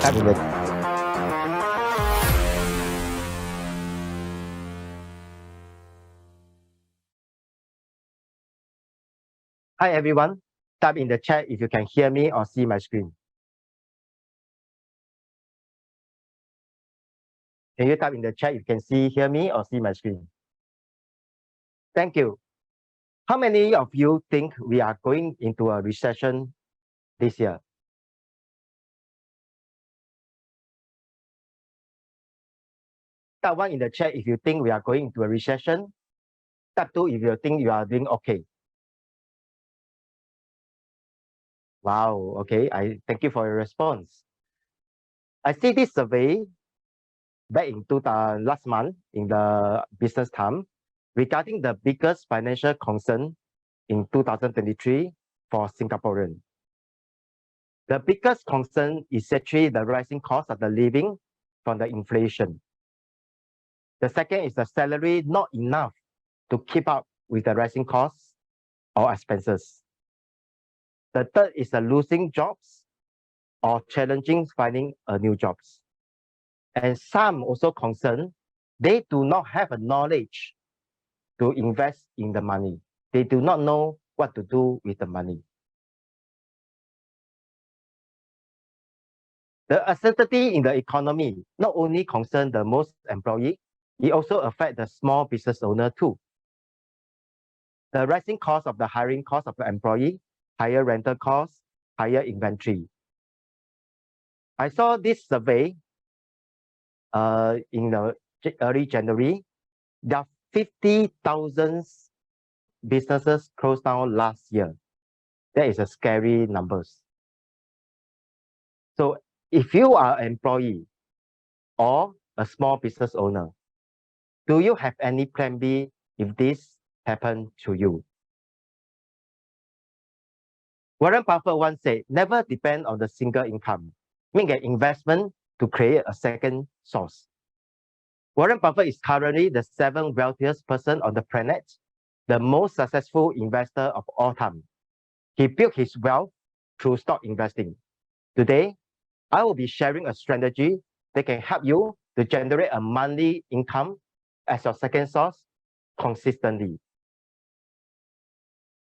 Type in the Hi everyone. Type in the chat if you can hear me or see my screen. Can you type in the chat if you can hear me or see my screen? Thank you. How many of you think we are going into a recession this year? Type 1 in the chat if you think we are going into a recession. Type 2 if you think you are doing okay. Wow, okay. I thank you for your response. I see this survey back in last month in the business time regarding the biggest financial concern in 2023 for Singaporean. The biggest concern is actually the rising cost of the living from the inflation. The second is the salary not enough to keep up with the rising costs or expenses. The third is the losing jobs or challenging finding a new jobs. And some also concerned, they do not have a knowledge to invest in the money. They do not know what to do with the money. The uncertainty in the economy not only concern the most employee, it also affects the small business owner too. The rising cost of the hiring cost of the employee, higher rental costs, higher inventory. I saw this survey in the early January. There are 50,000 businesses closed down last year. That is a scary numbers. So if you are an employee or a small business owner, do you have any plan B if this happens to you? Warren Buffett once said, never depend on the single income. Make an investment to create a second source. Warren Buffett is currently the 7th wealthiest person on the planet, the most successful investor of all time. He built his wealth through stock investing. Today, I will be sharing a strategy that can help you to generate a monthly income as your second source consistently.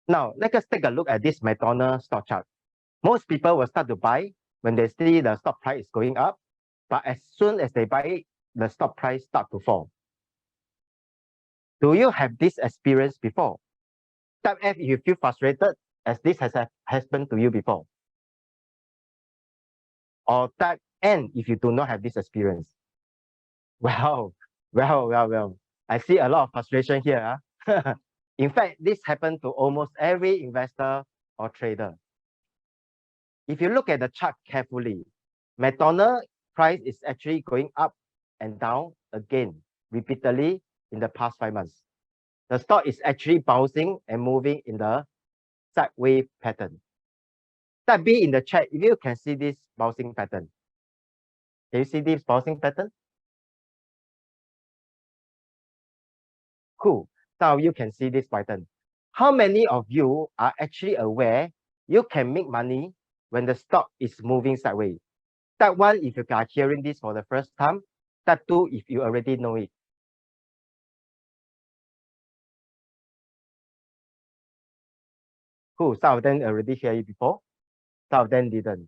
Now, let us take a look at this McDonald's stock chart. Most people will start to buy when they see the stock price is going up, but as soon as they buy it, the stock price start to fall. Do you have this experience before? Type F if you feel frustrated as this has happened to you before. Or type N if you do not have this experience. Well. I see a lot of frustration here. Huh? In fact, this happened to almost every investor or trader. If you look at the chart carefully, McDonald's price is actually going up and down again repeatedly in the past 5 months. The stock is actually bouncing and moving in the sideways pattern. Type B in the chat if you can see this bouncing pattern. Can you see this bouncing pattern? Cool. Now you can see this pattern. How many of you are actually aware you can make money when the stock is moving sideways? Type 1 if you are hearing this for the first time. Type 2 if you already know it. Cool. Some of them already hear it before. Some of them didn't.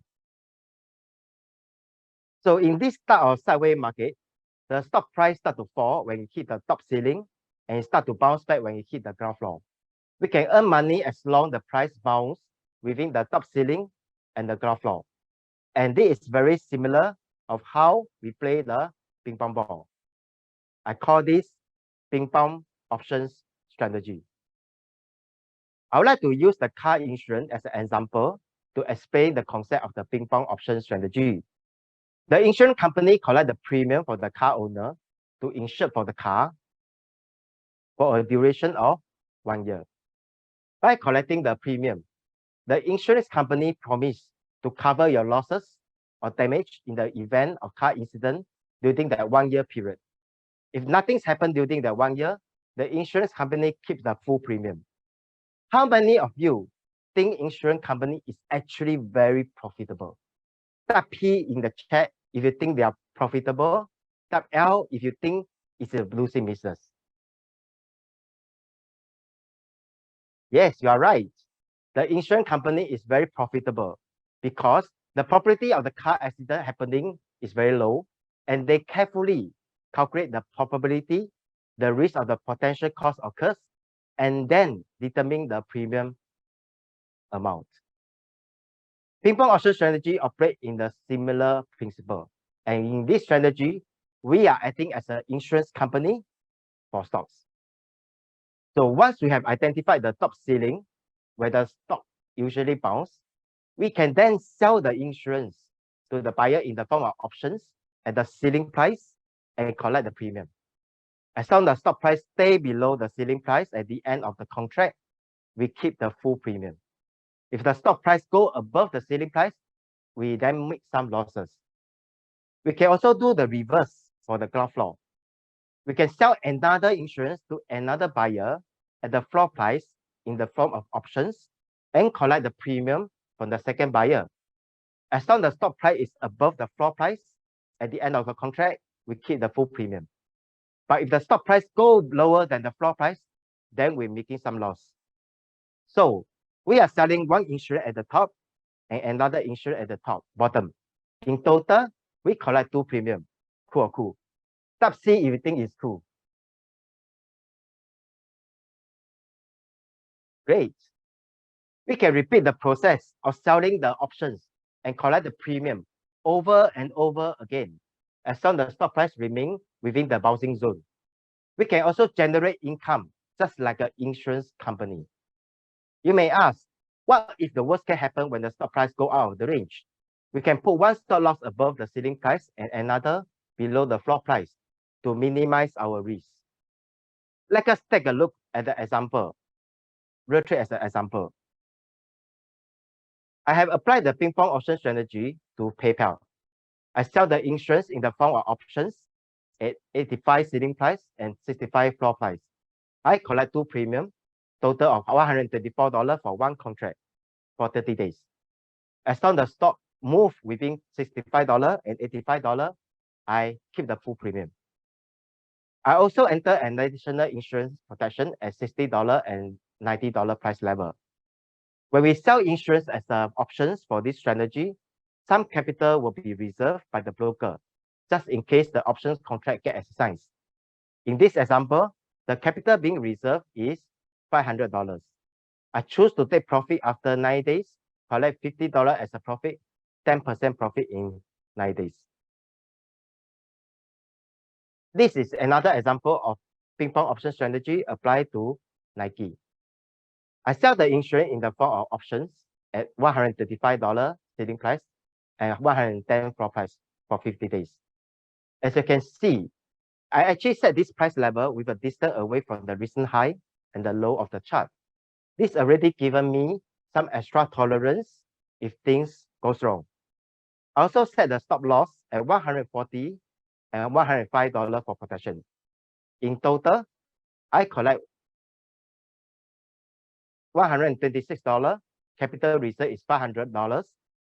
So in this type of sideways market, the stock price start to fall when it hit the top ceiling and it start to bounce back when it hit the ground floor. We can earn money as long the price bounce within the top ceiling and the ground floor. And this is very similar of how we play the ping pong ball. I call this ping pong options strategy. I would like to use the car insurance as an example to explain the concept of the ping pong option strategy. The insurance company collect the premium for the car owner to insure for the car for a duration of 1 year. By collecting the premium, the insurance company promise to cover your losses or damage in the event of car incident during that 1 year period. If nothing's happened during that 1 year, the insurance company keeps the full premium. How many of you think insurance company is actually very profitable? Type P in the chat if you think they are profitable. Type L if you think it's a losing business. Yes, you are right. The insurance company is very profitable because the probability of the car accident happening is very low, and they carefully calculate the probability, the risk of the potential cost occurs, and then determine the premium amount. Ping-pong option strategy operate in the similar principle. And in this strategy, we are acting as an insurance company for stocks. So once we have identified the top ceiling, where the stock usually bounce, we can then sell the insurance to the buyer in the form of options at the ceiling price and collect the premium. As long as the stock price stay below the ceiling price at the end of the contract, we keep the full premium. If the stock price go above the ceiling price, we then make some losses. We can also do the reverse for the ground floor. We can sell another insurance to another buyer at the floor price in the form of options and collect the premium from the second buyer. As long as the stock price is above the floor price, at the end of the contract, we keep the full premium. But if the stock price go lower than the floor price, then we're making some loss. So we are selling one insurance at the top and another insurance at the bottom. In total, we collect 2 premium. Cool or cool? Type C if you think it's cool. Great. We can repeat the process of selling the options and collect the premium over and over again, as long as the stock price remain within the bouncing zone. We can also generate income, just like an insurance company. You may ask, what if the worst can happen when the stock price go out of the range? We can put one stop loss above the ceiling price and another below the floor price to minimize our risk. Let us take a look at the example. Real trade as an example. I have applied the ping-pong option strategy to PayPal. I sell the insurance in the form of options at 85 ceiling price and 65 floor price. I collect 2 premium, total of $124 for one contract for 30 days. As long as the stock move within $65 and $85, I keep the full premium. I also enter an additional insurance protection at $60 and $90 price level. When we sell insurance as options for this strategy, some capital will be reserved by the broker, just in case the options contract get exercised. In this example, the capital being reserved is $500. I choose to take profit after 9 days, collect $50 as a profit, 10% profit in 9 days. This is another example of ping-pong option strategy applied to Nike. I sell the insurance in the form of options at $135 ceiling price and $110 floor price for 50 days. As you can see, I actually set this price level with a distance away from the recent high and the low of the chart. This already given me some extra tolerance if things goes wrong. I also set the stop loss at $140 and $105 for protection. In total, I collect $126. Capital reserve is $500.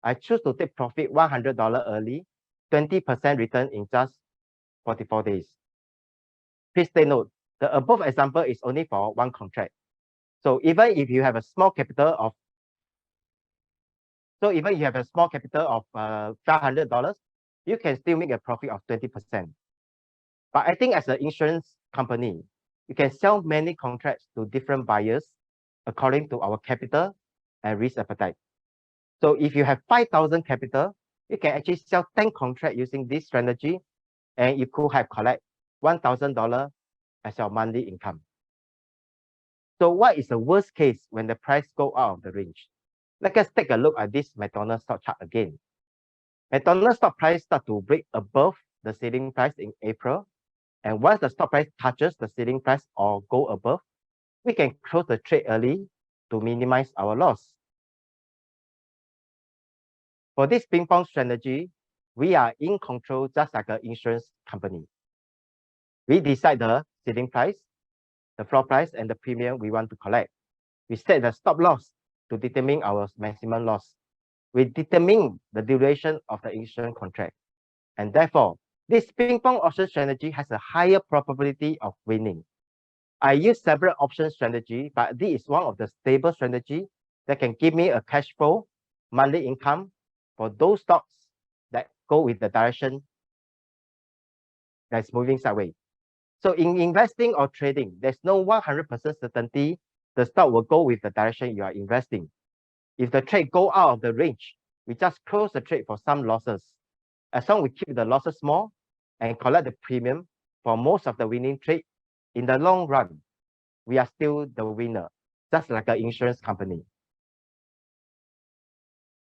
I choose to take profit $100 early, 20% return in just 44 days. Please take note, the above example is only for one contract. So even if you have a small capital of $500, you can still make a profit of 20%. But I think as an insurance company, you can sell many contracts to different buyers according to our capital and risk appetite. So if you have 5,000 capital, you can actually sell 10 contracts using this strategy, and you could have collect $1,000 as your monthly income. So what is the worst case when the price go out of the range? Let us take a look at this McDonald's stock chart again. McDonald's stock price start to break above the ceiling price in April, and once the stock price touches the ceiling price or go above, we can close the trade early to minimize our loss. For this ping-pong strategy, we are in control just like an insurance company. We decide the ceiling price, the floor price, and the premium we want to collect. We set the stop loss to determine our maximum loss. We determine the duration of the insurance contract. And therefore, this ping pong option strategy has a higher probability of winning. I use several option strategy, but this is one of the stable strategy that can give me a cash flow, monthly income for those stocks that go with the direction that's moving sideways. So in investing or trading, there's no 100% certainty the stock will go with the direction you are investing. If the trade go out of the range, we just close the trade for some losses. As long as we keep the losses small and collect the premium for most of the winning trade, in the long run, we are still the winner, just like an insurance company.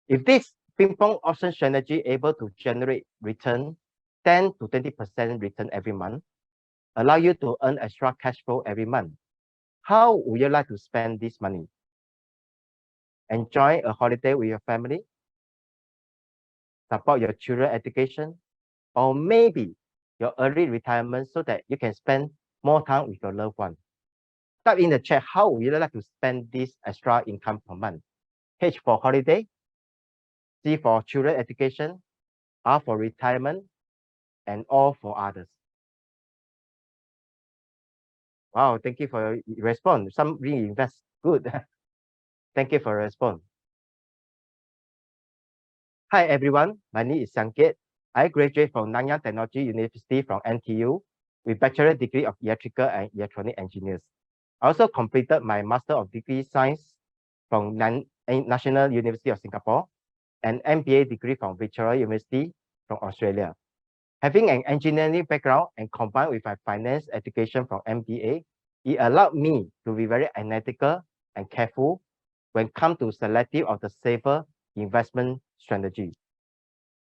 If this ping pong option strategy able to generate return 10 to 20% return every month, allow you to earn extra cash flow every month, how would you like to spend this money? Enjoy a holiday with your family, support your children education, or maybe your early retirement so that you can spend more time with your loved one. Type in the chat, how would you like to spend this extra income per month? H for holiday, C for children education, R for retirement, and O for others. Wow, thank you for your response. Some really invest good. Thank you for your response. Hi everyone, my name is Siang. I graduated from Nanyang Technology University from NTU with bachelor degree of electrical and electronic engineers. I also completed my Master of Degree Science from National University of Singapore and MBA degree from Victoria University from Australia. Having an engineering background and combined with my finance education from MBA, it allowed me to be very analytical and careful when it comes to selective of the safer investment strategy.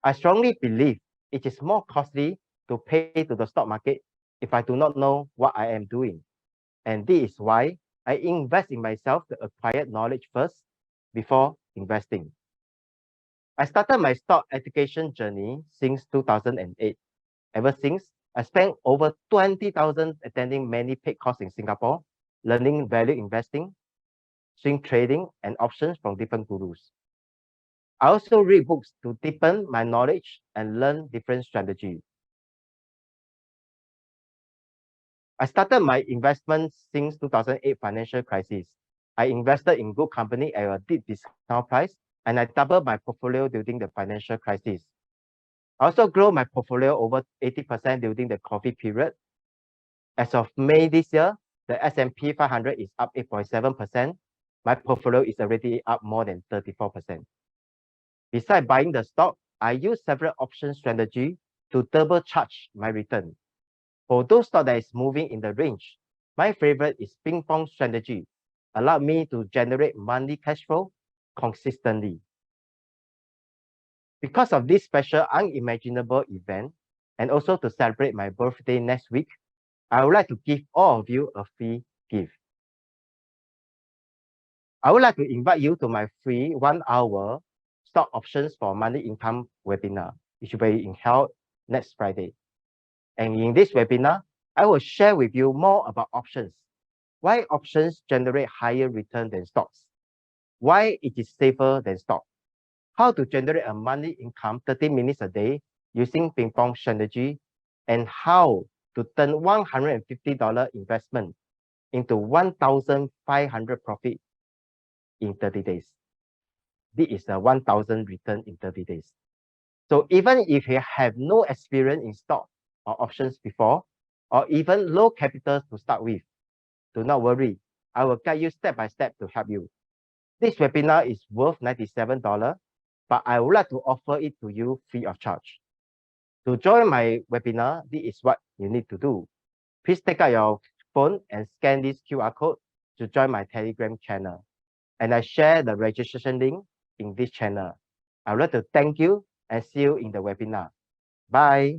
I strongly believe it is more costly to pay to the stock market if I do not know what I am doing. And this is why I invest in myself to acquire knowledge first before investing. I started my stock education journey since 2008. Ever since, I spent over 20,000 attending many paid courses in Singapore, learning value investing, swing trading, and options from different gurus. I also read books to deepen my knowledge and learn different strategies. I started my investment since 2008 financial crisis. I invested in good company at a deep discount price, and I doubled my portfolio during the financial crisis. I also grew my portfolio over 80% during the COVID period. As of May this year, the S&P 500 is up 8.7%. My portfolio is already up more than 34%. Besides buying the stock, I use several option strategy to double charge my return. For those stocks that is moving in the range, my favorite is ping pong strategy, allow me to generate monthly cash flow consistently. Because of this special unimaginable event, and also to celebrate my birthday next week, I would like to give all of you a free gift. I would like to invite you to my free 1-hour stock options for monthly income webinar. It should be held next Friday. And in this webinar, I will share with you more about options. Why options generate higher return than stocks? Why it is safer than stock? How to generate a monthly income 30 minutes a day using ping pong strategy, and how to turn $150 investment into 1,500 profit in 30 days. This is a 1,000 return in 30 days. So even if you have no experience in stock or options before, or even low capital to start with, do not worry. I will guide you step by step to help you. This webinar is worth $97, but I would like to offer it to you free of charge. To join my webinar, this is what you need to do. Please take out your phone and scan this QR code to join my Telegram channel. And I share the registration link in this channel. I would like to thank you and see you in the webinar. Bye.